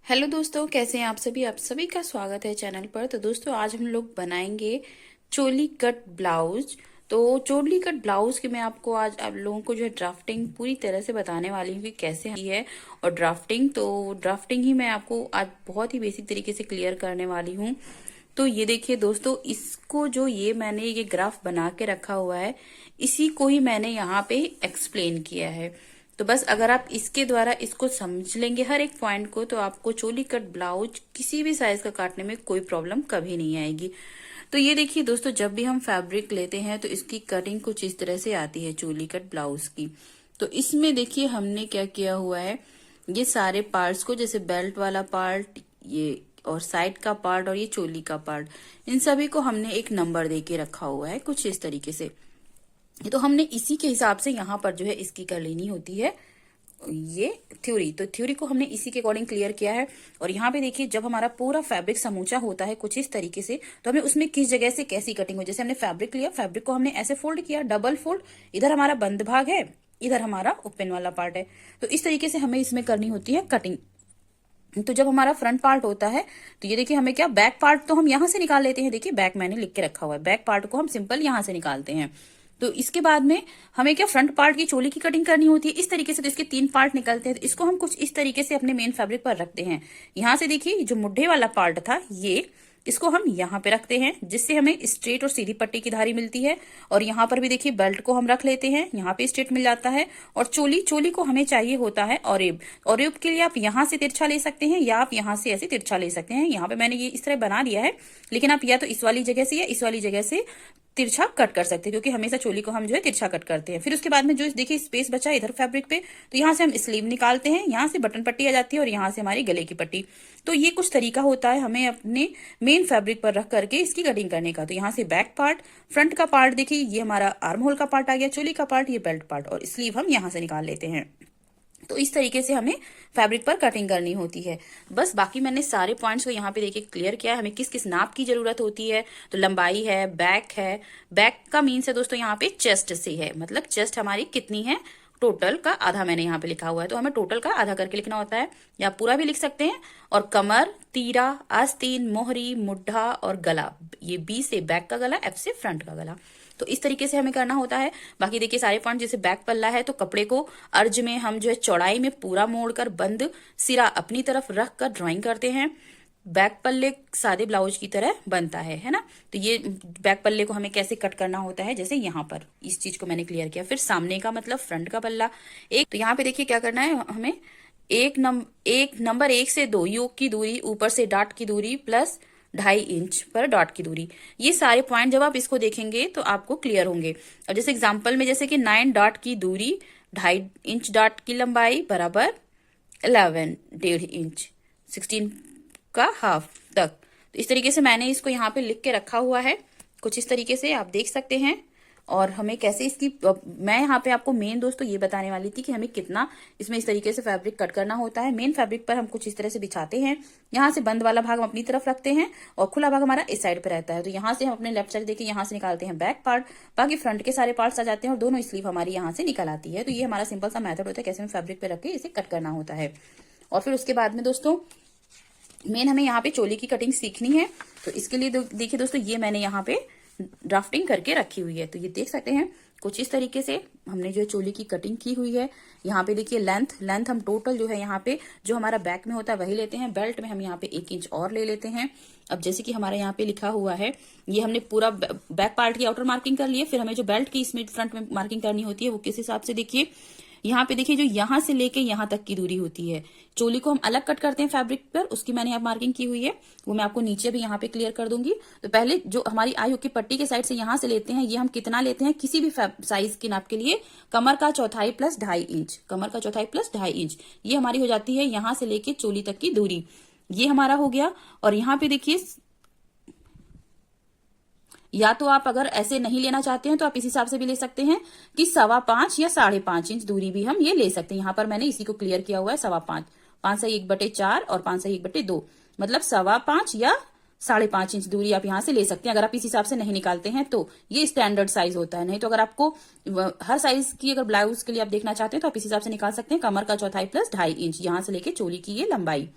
Hello दोस्तों, कैसे हैं आप सभी का स्वागत है चैनल पर। तो दोस्तों आज हम लोग बनाएंगे चोली कट ब्लाउज। तो चोली कट ब्लाउज की मैं आपको आज आप लोगों को जो है ड्राफ्टिंग पूरी तरह से बताने वाली हूँ कि कैसे की है। और ड्राफ्टिंग ही मैं आपको आज बहुत ही बेसिक तरीके से क्लियर करने वाली हूँ। तो ये देखिए दोस्तों, इसको जो मैंने ये ग्राफ बना के रखा हुआ है, इसी को ही मैंने यहाँ पे एक्सप्लेन किया है। तो बस अगर आप इसके द्वारा इसको समझ लेंगे हर एक पॉइंट को, तो आपको चोली कट ब्लाउज किसी भी साइज का काटने में कोई प्रॉब्लम कभी नहीं आएगी। तो ये देखिए दोस्तों, जब भी हम फैब्रिक लेते हैं तो इसकी कटिंग कुछ इस तरह से आती है चोली कट ब्लाउज की। तो इसमें देखिए हमने क्या किया हुआ है, ये सारे पार्ट्स को, जैसे बेल्ट वाला पार्ट, ये और साइड का पार्ट और ये चोली का पार्ट, इन सभी को हमने एक नंबर दे के रखा हुआ है कुछ इस तरीके से। तो हमने इसी के हिसाब से यहाँ पर जो है इसकी कर लेनी होती है ये थ्योरी। तो थ्योरी को हमने इसी के अकॉर्डिंग क्लियर किया है। और यहाँ पे देखिए, जब हमारा पूरा फैब्रिक समूचा होता है कुछ इस तरीके से, तो हमें उसमें किस जगह से कैसी कटिंग हो। जैसे हमने फैब्रिक लिया, फैब्रिक को हमने ऐसे फोल्ड किया, डबल फोल्ड, इधर हमारा बंद भाग है, इधर हमारा ओपन वाला पार्ट है। तो इस तरीके से हमें इसमें करनी होती है कटिंग। तो जब हमारा फ्रंट पार्ट होता है, तो ये देखिए हमें क्या, बैक पार्ट तो हम यहां से निकाल लेते हैं। देखिए बैक मैंने लिख के रखा हुआ है, बैक पार्ट को हम सिंपल यहां से निकालते हैं। तो इसके बाद में हमें क्या, फ्रंट पार्ट की चोली की कटिंग करनी होती है इस तरीके से। तो इसके 3 पार्ट निकलते हैं, तो इसको हम कुछ इस तरीके से अपने मेन फैब्रिक पर रखते हैं। यहां से देखिए जो मुड्ढे वाला पार्ट था, ये इसको हम यहाँ पे रखते हैं, जिससे हमें स्ट्रेट और सीधी पट्टी की धारी मिलती है। और यहाँ पर भी देखिए बेल्ट को हम रख लेते हैं, यहाँ पे स्ट्रेट मिल जाता है। और चोली को हमें चाहिए होता है ऑरेब। ऑरेब के लिए आप यहाँ से तिरछा ले सकते हैं, या आप यहाँ से ऐसे तिरछा ले सकते हैं। यहाँ पे मैंने ये इस तरह बना दिया है, लेकिन आप या तो इस वाली जगह से या इस वाली जगह से तिरछा कट कर सकते हैं, क्योंकि हमेशा चोली को हम जो है तिरछा कट करते हैं। फिर उसके बाद में जो देखिए स्पेस बचा है इधर फैब्रिक पे, तो यहाँ से हम स्लीव निकालते हैं, यहाँ से बटन पट्टी आ जाती है और यहाँ से हमारी गले की पट्टी। तो ये कुछ तरीका होता है हमें अपने मेन फैब्रिक पर रख करके इसकी कटिंग करने का। तो यहाँ से बैक पार्ट, फ्रंट का पार्ट देखिए, ये हमारा आर्म होल का पार्ट आ गया, चोली का पार्ट, ये बेल्ट पार्ट, और स्लीव हम यहाँ से निकाल लेते हैं। तो इस तरीके से हमें फैब्रिक पर कटिंग करनी होती है। बस बाकी मैंने सारे पॉइंट्स को यहाँ पे देखिए क्लियर किया है, हमें किस किस नाप की जरूरत होती है। तो लंबाई है, बैक है, बैक का मीन्स है दोस्तों यहाँ पे चेस्ट से है, मतलब चेस्ट हमारी कितनी है, टोटल का आधा मैंने यहाँ पे लिखा हुआ है, तो हमें टोटल का आधा करके लिखना होता है, या पूरा भी लिख सकते हैं। और कमर, तीरा, आस्तीन, मोहरी, मुड्ढा और गला, ये बी से बैक का गला, एफ से फ्रंट का गला। तो इस तरीके से हमें करना होता है। बाकी देखिए सारे पॉइंट, जैसे बैक पल्ला है तो कपड़े को अर्ज में हम जो है चौड़ाई में पूरा मोड़कर बंद सिरा अपनी तरफ रख कर ड्राइंग करते हैं। बैक पल्ले सादे ब्लाउज की तरह बनता है ना। तो ये बैक पल्ले को हमें कैसे कट करना होता है, जैसे यहाँ पर इस चीज को मैंने क्लियर किया। फिर सामने का मतलब फ्रंट का पल्ला एक, तो यहाँ पे देखिए क्या करना है हमें, एक नंबर 1 से 2 योक की दूरी, ऊपर से डाट की दूरी प्लस 2.5 इंच पर डॉट की दूरी। ये सारे पॉइंट जब आप इसको देखेंगे तो आपको क्लियर होंगे। और जैसे एग्जांपल में, जैसे कि 9 डॉट की दूरी, 2.5 इंच डॉट की लंबाई बराबर 11 1.5 इंच, 16 का हाफ तक। तो इस तरीके से मैंने इसको यहाँ पे लिख के रखा हुआ है, कुछ इस तरीके से आप देख सकते हैं। और हमें कैसे इसकी, मैं यहाँ पे आपको मेन दोस्तों ये बताने वाली थी कि हमें कितना इसमें इस तरीके से फैब्रिक कट करना होता है। मेन फैब्रिक पर हम कुछ इस तरह से बिछाते हैं, यहाँ से बंद वाला भाग हम अपनी तरफ रखते हैं और खुला भाग हमारा इस साइड पे रहता है। तो यहाँ से हम अपने लेफ्ट साइड देखिए, यहाँ से निकालते हैं बैक पार्ट, बाकी फ्रंट के सारे पार्ट्स आ जाते हैं और दोनों स्लीव हमारी यहाँ से निकल आती है। तो ये हमारा सिंपल सा मेथड होता है कैसे हमें फैब्रिक पे रख के इसे कट करना होता है। और फिर उसके बाद में दोस्तों मेन हमें यहाँ पे चोली की कटिंग सीखनी है। तो इसके लिए देखिए दोस्तों, ये मैंने यहाँ पे ड्राफ्टिंग करके रखी हुई है। तो ये देख सकते हैं कुछ इस तरीके से हमने जो है चोली की कटिंग की हुई है। यहाँ पे देखिए लेंथ हम टोटल जो है यहाँ पे जो हमारा बैक में होता है वही लेते हैं। बेल्ट में हम यहाँ पे 1 इंच और ले लेते हैं। अब जैसे कि हमारा यहाँ पे लिखा हुआ है, ये हमने पूरा बैक पार्ट की आउटर मार्किंग कर ली है। फिर हमें जो बेल्ट की इसमें फ्रंट में मार्किंग करनी होती है वो किस हिसाब से, देखिए यहाँ पे देखिए जो यहाँ से लेके यहाँ तक की दूरी होती है, चोली को हम अलग कट करते हैं फैब्रिक पर, उसकी मैंने यहाँ मार्किंग की हुई है, वो मैं आपको नीचे भी यहाँ पे क्लियर कर दूंगी। तो पहले जो हमारी आई हुक की पट्टी के साइड से यहाँ से लेते हैं, ये हम कितना लेते हैं किसी भी साइज के नाप के लिए, कमर का चौथाई प्लस 2.5 इंच, कमर का चौथाई प्लस 2.5 इंच, ये हमारी हो जाती है यहाँ से लेके चोली तक की दूरी। ये हमारा हो गया। और यहाँ पे देखिए, या तो आप अगर ऐसे नहीं लेना चाहते हैं तो आप इस हिसाब से भी ले सकते हैं कि 5.25 या 5.5 इंच दूरी भी हम ये ले सकते हैं। यहाँ पर मैंने इसी को क्लियर किया हुआ है, 5.25, 5 से 1/4 और 5 से 1/2, मतलब 5.25 या 5.5 इंच दूरी आप यहाँ से ले सकते हैं। अगर आप इस हिसाब से नहीं निकालते हैं तो ये स्टैंडर्ड साइज होता है। नहीं तो अगर आपको हर साइज की अगर ब्लाउज के लिए आप देखना चाहते हैं तो आप इस हिसाब से निकाल सकते हैं, कमर का चौथाई प्लस 2.5 इंच, यहाँ से लेके चोली की ये लंबाई।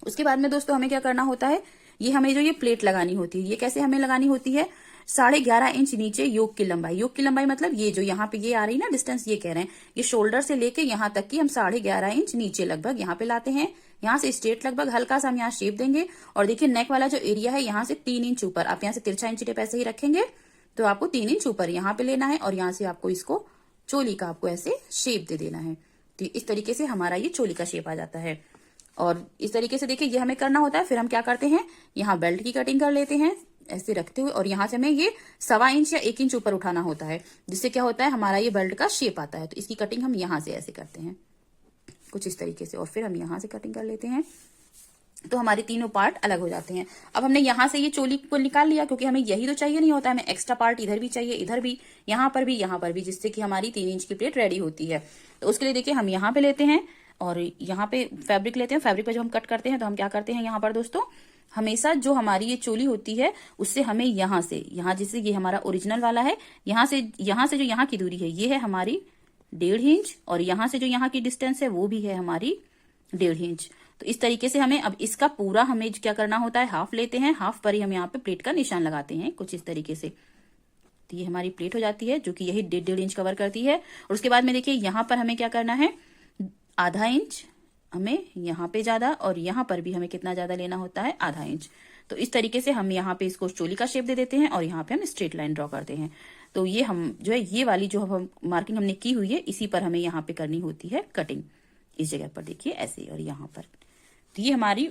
उसके बाद में दोस्तों हमें क्या करना होता है, ये हमें जो ये प्लेट लगानी होती है, ये कैसे हमें लगानी होती है, 11.5 इंच नीचे योक की लंबाई। योक की लंबाई मतलब ये जो यहाँ पे ये आ रही ना डिस्टेंस, ये कह रहे हैं ये शोल्डर से लेके यहाँ तक की हम 11.5 इंच नीचे लगभग यहाँ पे लाते हैं। यहाँ से स्ट्रेट लगभग हल्का सा हम यहाँ शेप देंगे। और देखिए नेक वाला जो एरिया है यहाँ से 3 इंच ऊपर, आप यहाँ से तिरछा इंची टेप ऐसे ही रखेंगे तो आपको 3 इंच ऊपर यहाँ पे लेना है और यहाँ से आपको इसको चोली का आपको ऐसे शेप दे देना है। तो इस तरीके से हमारा ये चोली का शेप आ जाता है। और इस तरीके से देखिए ये हमें करना होता है। फिर हम क्या करते हैं, यहाँ बेल्ट की कटिंग कर लेते हैं ऐसे रखते हुए, और यहाँ से हमें ये 1.25 इंच या 1 इंच ऊपर उठाना होता है, जिससे क्या होता है हमारा ये बेल्ट का शेप आता है। तो इसकी कटिंग हम यहाँ से ऐसे करते हैं कुछ इस तरीके से, और फिर हम यहाँ से कटिंग कर लेते हैं तो हमारे तीनों पार्ट अलग हो जाते हैं। अब हमने यहाँ से ये चोली को निकाल लिया क्योंकि हमें यही तो चाहिए नहीं होता, हमें एक्स्ट्रा पार्ट इधर भी चाहिए, इधर भी, यहाँ पर भी, यहाँ पर भी, जिससे कि हमारी 3 इंच की प्लेट रेडी होती है। तो उसके लिए देखिए हम यहाँ पे लेते हैं और यहाँ पे फैब्रिक लेते हैं। फैब्रिक पे जब हम कट करते हैं तो हम क्या करते हैं, यहाँ पर दोस्तों हमेशा जो हमारी ये चोली होती है उससे हमें यहाँ से, यहाँ जैसे ये हमारा ओरिजिनल वाला है, यहाँ से जो यहाँ की दूरी है ये है हमारी 1.5 इंच, और यहाँ से जो यहाँ की डिस्टेंस है वो भी है हमारी 1.5 इंच। तो इस तरीके से हमें अब इसका पूरा हमें क्या करना होता है, हाफ लेते हैं, हाफ पर ही हम यहाँ पे प्लेट का निशान लगाते हैं कुछ इस तरीके से। तो ये हमारी प्लेट हो जाती है जो कि यही 1.5 इंच कवर करती है। और उसके बाद में देखिए यहाँ पर हमें क्या करना है, 0.5 इंच हमें यहाँ पे ज्यादा, और यहाँ पर भी हमें कितना ज्यादा लेना होता है, 0.5 इंच। तो इस तरीके से हम यहाँ पे इसको चोली का शेप दे देते हैं और यहाँ पे हम स्ट्रेट लाइन ड्रॉ करते हैं। तो ये हम जो है ये वाली जो हम मार्किंग हमने की हुई है इसी पर हमें यहाँ पे करनी होती है कटिंग, इस जगह पर देखिए ऐसे और यहाँ पर। तो ये हमारी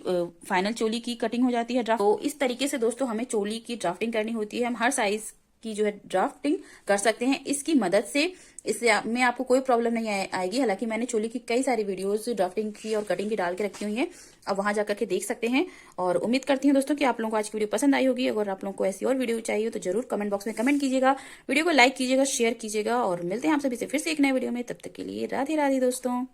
फाइनल चोली की कटिंग हो जाती है ड्राफ्ट। तो इस तरीके से दोस्तों हमें चोली की ड्राफ्टिंग करनी होती है। हम हर साइज की जो है ड्राफ्टिंग कर सकते हैं इसकी मदद से। इससे में आपको कोई प्रॉब्लम नहीं आएगी। हालांकि मैंने चोली की कई सारी वीडियोस ड्राफ्टिंग की और कटिंग की डाल के रखी हुई हैं, अब वहां जाकर के देख सकते हैं। और उम्मीद करती हूँ दोस्तों कि आप लोगों को आज की वीडियो पसंद आई होगी। अगर आप लोगों को ऐसी और वीडियो चाहिए तो जरूर कमेंट बॉक्स में कमेंट कीजिएगा, वीडियो को लाइक कीजिएगा, शेयर कीजिएगा, और मिलते हैं आप सभी से फिर से एक नए वीडियो में। तब तक के लिए राधे राधे दोस्तों।